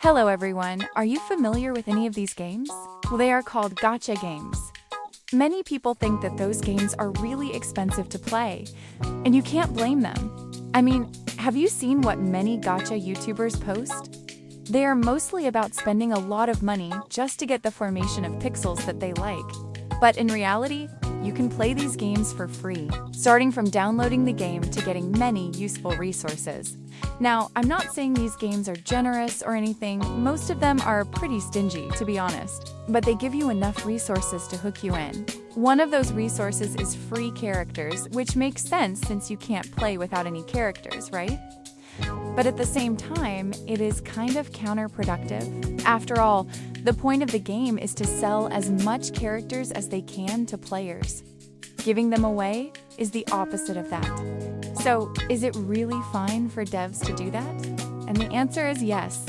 Hello everyone, are you familiar with any of these games? Well, they are called gacha games. Many people think that those games are really expensive to play, and you can't blame them. I mean, have you seen what many gacha YouTubers post? They are mostly about spending a lot of money just to get the formation of pixels that they like. But in reality, you can play these games for free, starting from downloading the game to getting many useful resources. Now, I'm not saying these games are generous or anything, most of them are pretty stingy, to be honest, but they give you enough resources to hook you in. One of those resources is free characters, which makes sense since you can't play without any characters, right? But at the same time, it is kind of counterproductive. After all, the point of the game is to sell as much characters as they can to players. Giving them away is the opposite of that. So, is it really fine for devs to do that? And the answer is yes.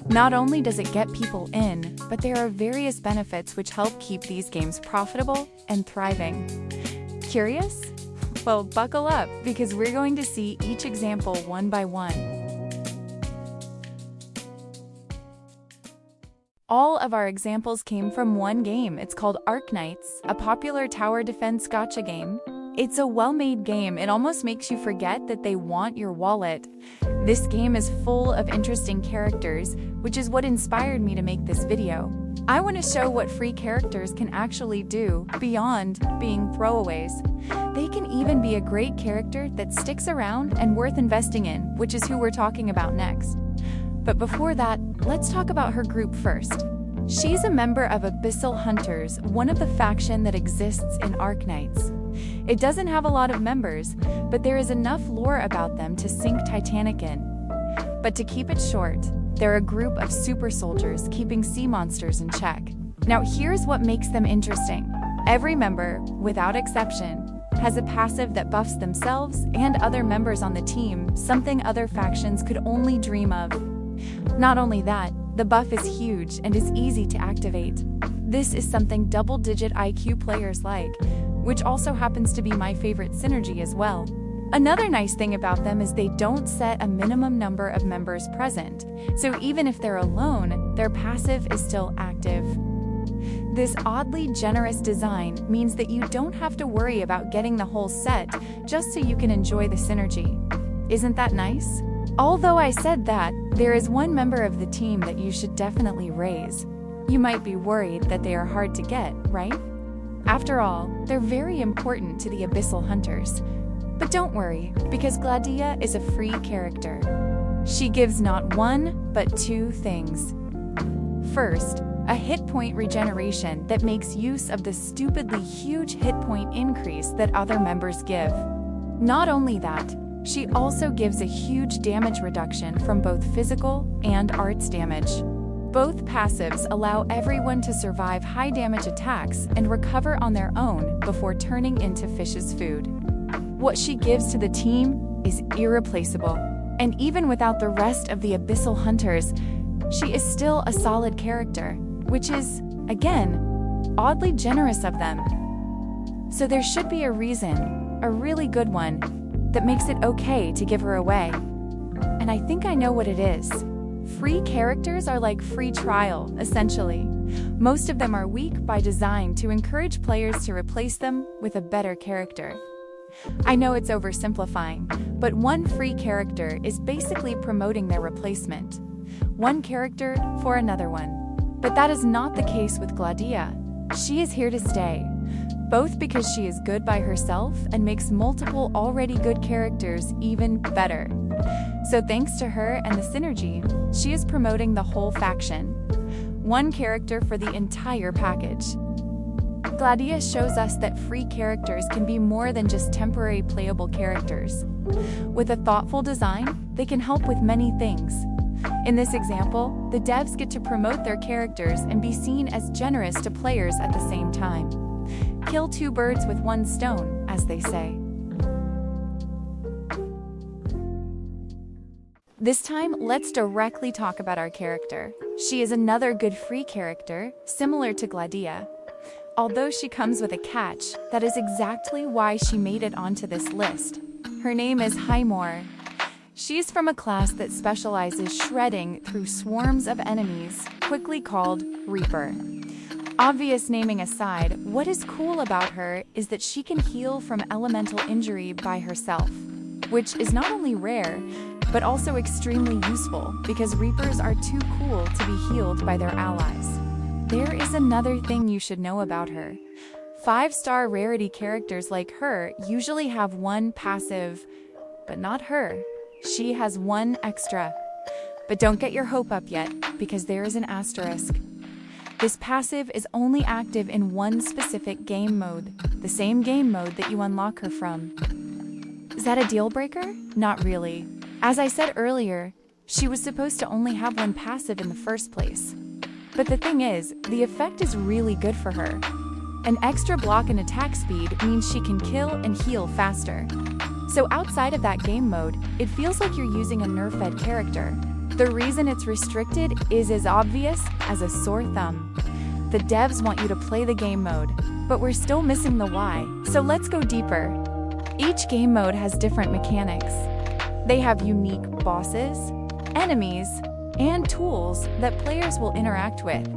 Not only does it get people in, but there are various benefits which help keep these games profitable and thriving. Curious? Well, buckle up, because we're going to see each example one by one. All of our examples came from one game. It's called Arknights, a popular tower defense gacha game. It's a well-made game. It almost makes you forget that they want your wallet. This game is full of interesting characters, which is what inspired me to make this video. I want to show what free characters can actually do beyond being throwaways. They can even be a great character that sticks around and worth investing in, which is who we're talking about next. But before that, let's talk about her group first. She's a member of Abyssal Hunters, one of the faction that exists in Arknights. It doesn't have a lot of members, but there is enough lore about them to sink Titanic in. But to keep it short, they're a group of super soldiers keeping sea monsters in check. Now here's what makes them interesting. Every member, without exception, has a passive that buffs themselves and other members on the team, something other factions could only dream of. Not only that, the buff is huge and is easy to activate. This is something double-digit IQ players like, which also happens to be my favorite synergy as well. Another nice thing about them is they don't set a minimum number of members present, so even if they're alone, their passive is still active. This oddly generous design means that you don't have to worry about getting the whole set just so you can enjoy the synergy. Isn't that nice? Although I said that, there is one member of the team that you should definitely raise. You might be worried that they are hard to get, right? After all, they're very important to the Abyssal Hunters. But don't worry, because Gladia is a free character. She gives not one, but two things. First, a hit point regeneration that makes use of the stupidly huge hit point increase that other members give. Not only that, she also gives a huge damage reduction from both physical and arts damage. Both passives allow everyone to survive high damage attacks and recover on their own before turning into fish's food. What she gives to the team is irreplaceable, and even without the rest of the Abyssal Hunters, she is still a solid character, which is, again, oddly generous of them. So there should be a reason, a really good one, that makes it okay to give her away. And I think I know what it is. Free characters are like free trial, essentially. Most of them are weak by design to encourage players to replace them with a better character. I know it's oversimplifying, but one free character is basically promoting their replacement. One character for another one. But that is not the case with Gladia. She is here to stay, both because she is good by herself and makes multiple already good characters even better. So thanks to her and the synergy, she is promoting the whole faction. One character for the entire package. Gladia shows us that free characters can be more than just temporary playable characters. With a thoughtful design, they can help with many things. In this example, the devs get to promote their characters and be seen as generous to players at the same time. Kill two birds with one stone, as they say. This time, let's directly talk about our character. She is another good free character, similar to Gladia. Although she comes with a catch, that is exactly why she made it onto this list. Her name is Highmore. She's from a class that specializes shredding through swarms of enemies, quickly called Reaper. Obvious naming aside, what is cool about her is that she can heal from elemental injury by herself, which is not only rare, but also extremely useful because Reapers are too cool to be healed by their allies. There is another thing you should know about her. 5-star rarity characters like her usually have one passive, but not her. She has one extra. But don't get your hope up yet, because there is an asterisk. This passive is only active in one specific game mode, the same game mode that you unlock her from. Is that a deal breaker? Not really. As I said earlier, she was supposed to only have one passive in the first place. But the thing is, the effect is really good for her. An extra block and attack speed means she can kill and heal faster. So outside of that game mode, it feels like you're using a nerf-fed character. The reason it's restricted is as obvious as a sore thumb. The devs want you to play the game mode, but we're still missing the why. So let's go deeper. Each game mode has different mechanics. They have unique bosses, enemies, and tools that players will interact with.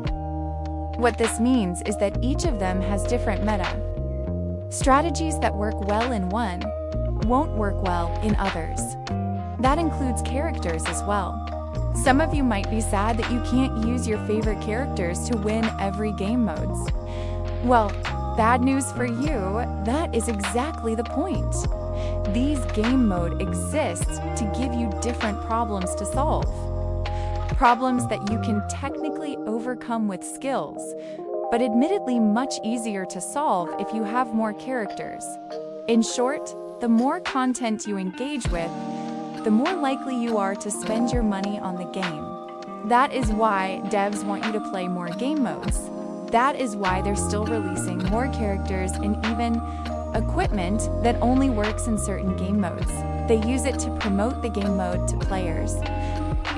What this means is that each of them has different meta. Strategies that work well in one won't work well in others. That includes characters as well. Some of you might be sad that you can't use your favorite characters to win every game modes. Well, bad news for you, that is exactly the point. These game mode exists to give you different problems to solve. Problems that you can technically overcome with skills, but admittedly much easier to solve if you have more characters. In short, the more content you engage with, the more likely you are to spend your money on the game. That is why devs want you to play more game modes. That is why they're still releasing more characters and even equipment that only works in certain game modes. They use it to promote the game mode to players.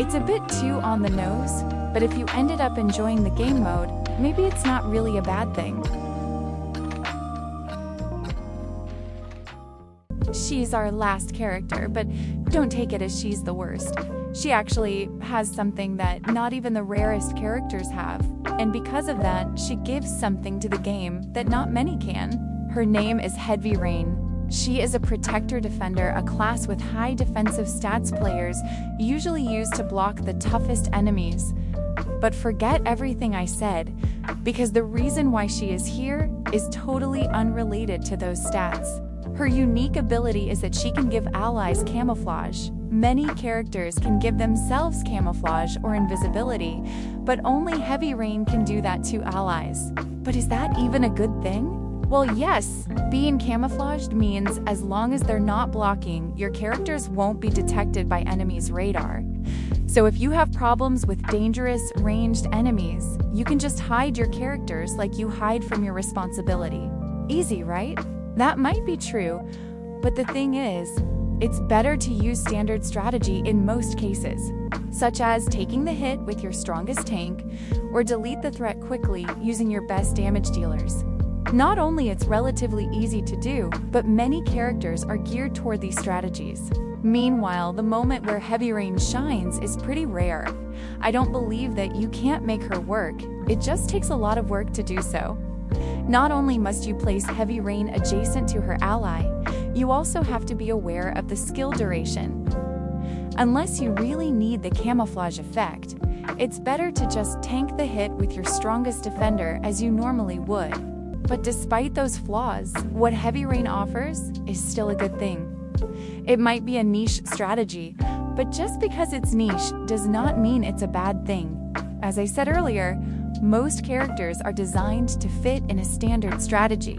It's a bit too on the nose, but if you ended up enjoying the game mode, maybe it's not really a bad thing. She's our last character, but don't take it as she's the worst. She actually has something that not even the rarest characters have, and because of that, she gives something to the game that not many can. Her name is Heavy Rain. She is a protector defender, a class with high defensive stats players usually use to block the toughest enemies. But forget everything I said, because the reason why she is here is totally unrelated to those stats. Her unique ability is that she can give allies camouflage. Many characters can give themselves camouflage or invisibility, but only Heavy Rain can do that to allies. But is that even a good thing? Well, yes, being camouflaged means as long as they're not blocking, your characters won't be detected by enemies' radar. So if you have problems with dangerous, ranged enemies, you can just hide your characters like you hide from your responsibility. Easy, right? That might be true, but the thing is, it's better to use standard strategy in most cases, such as taking the hit with your strongest tank, or delete the threat quickly using your best damage dealers. Not only it's relatively easy to do, but many characters are geared toward these strategies. Meanwhile, the moment where Heavy Rain shines is pretty rare. I don't believe that you can't make her work, it just takes a lot of work to do so. Not only must you place Heavy Rain adjacent to her ally, you also have to be aware of the skill duration. Unless you really need the camouflage effect, it's better to just tank the hit with your strongest defender as you normally would. But despite those flaws, what Heavy Rain offers is still a good thing. It might be a niche strategy, but just because it's niche does not mean it's a bad thing. As I said earlier, most characters are designed to fit in a standard strategy.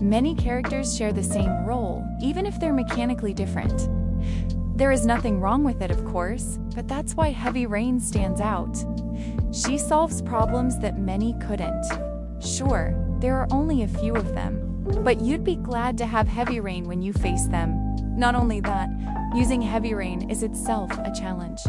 Many characters share the same role, even if they're mechanically different. There is nothing wrong with it, of course, but that's why Heavy Rain stands out. She solves problems that many couldn't. Sure, there are only a few of them, but you'd be glad to have Heavy Rain when you face them. Not only that, using Heavy Rain is itself a challenge.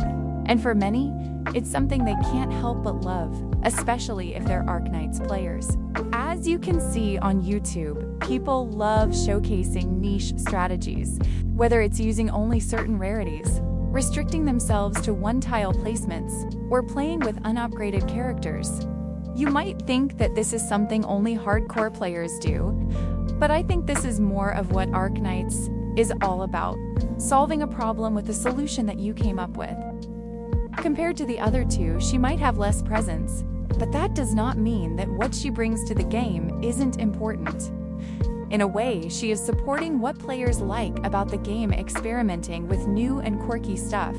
And for many, it's something they can't help but love, especially if they're Arknights players. As you can see on YouTube, people love showcasing niche strategies, whether it's using only certain rarities, restricting themselves to one-tile placements, or playing with unupgraded characters. You might think that this is something only hardcore players do, but I think this is more of what Arknights is all about, solving a problem with a solution that you came up with. Compared to the other two, she might have less presence, but that does not mean that what she brings to the game isn't important. In a way, she is supporting what players like about the game, experimenting with new and quirky stuff.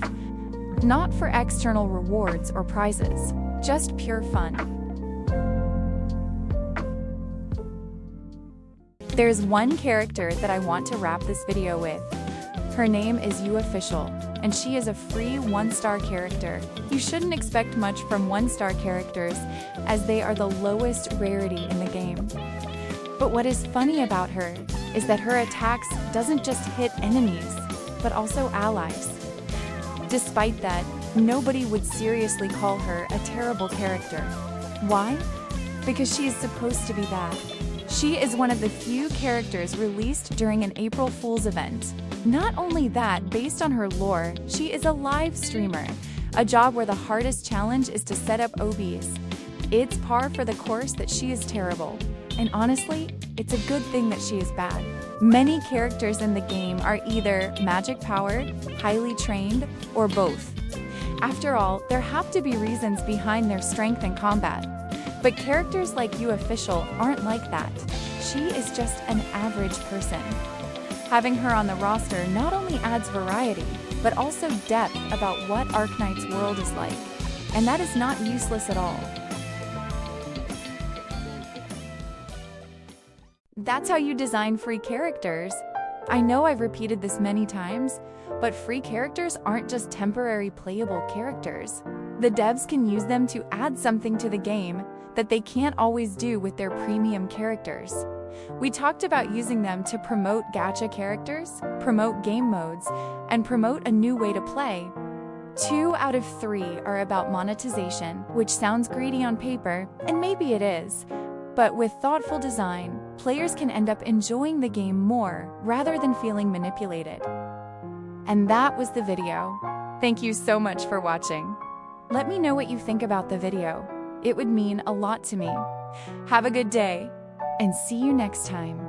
Not for external rewards or prizes, just pure fun. There's one character that I want to wrap this video with. Her name is Official, and she is a free 1-star character. You shouldn't expect much from 1-star characters, as they are the lowest rarity in the game. But what is funny about her is that her attacks doesn't just hit enemies, but also allies. Despite that, nobody would seriously call her a terrible character. Why? Because she is supposed to be that. She is one of the few characters released during an April Fool's event. Not only that, based on her lore, she is a live streamer, a job where the hardest challenge is to set up OBs. It's par for the course that she is terrible. And honestly, it's a good thing that she is bad. Many characters in the game are either magic-powered, highly trained, or both. After all, there have to be reasons behind their strength in combat. But characters like Official aren't like that. She is just an average person. Having her on the roster not only adds variety, but also depth about what Arknights' world is like. And that is not useless at all. That's how you design free characters. I know I've repeated this many times, but free characters aren't just temporary playable characters. The devs can use them to add something to the game that they can't always do with their premium characters. We talked about using them to promote gacha characters, promote game modes, and promote a new way to play. 2 out of 3 are about monetization, which sounds greedy on paper, and maybe it is. But with thoughtful design, players can end up enjoying the game more rather than feeling manipulated. And that was the video. Thank you so much for watching. Let me know what you think about the video. It would mean a lot to me. Have a good day, and see you next time.